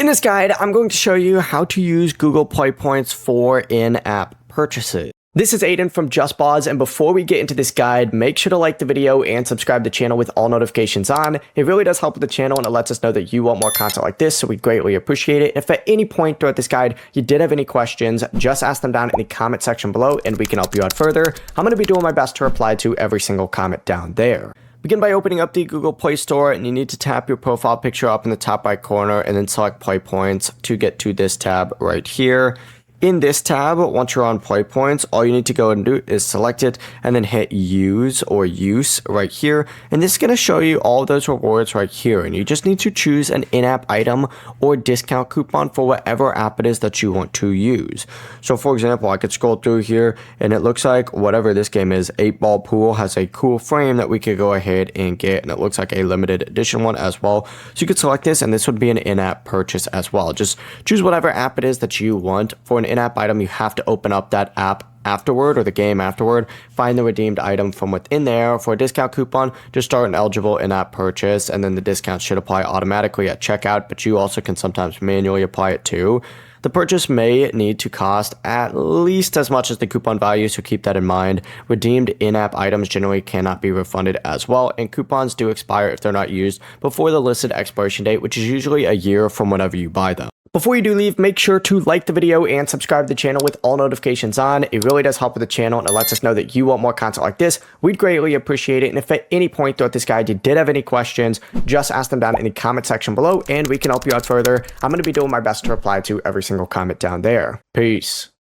In this guide, I'm going to show you how to use Google Play Points for in-app purchases. This is Aiden from JustBoz, and before we get into this guide, make sure to like the video and subscribe to the channel with all notifications on. It really does help with the channel, and it lets us know that you want more content like this, so we greatly appreciate it. If at any point throughout this guide you did have any questions, just ask them down in the comment section below, and we can help you out further. I'm going to be doing my best to reply to every single comment down there. Begin by opening up the Google Play Store, and you need to tap your profile picture up in the top right corner and then select Play Points to get to this tab right here. In this tab, once you're on Play Points, all you need to go and do is select it and then hit Use or Use right here. And this is going to show you all those rewards right here. And you just need to choose an in-app item or discount coupon for whatever app it is that you want to use. So for example, I could scroll through here and it looks like whatever this game is, 8-Ball Pool has a cool frame that we could go ahead and get. And it looks like a limited edition one as well. So you could select this, and this would be an in-app purchase as well. Just choose whatever app it is that you want. For an in-app item, you have to open up that app afterward, or the game afterward, find the redeemed item from within there. For a discount coupon, just start an eligible in-app purchase, and then the discount should apply automatically at checkout, but you also can sometimes manually apply it too. The purchase may need to cost at least as much as the coupon value, so keep that in mind. Redeemed in-app items generally cannot be refunded as well, and coupons do expire if they're not used before the listed expiration date, which is usually a year from whenever you buy them. Before you do leave, make sure to like the video and subscribe to the channel with all notifications on. It really does help with the channel, and it lets us know that you want more content like this. We'd greatly appreciate it. And if at any point throughout this guide you did have any questions, just ask them down in the comment section below, and we can help you out further. I'm going to be doing my best to reply to every single comment down there. Peace.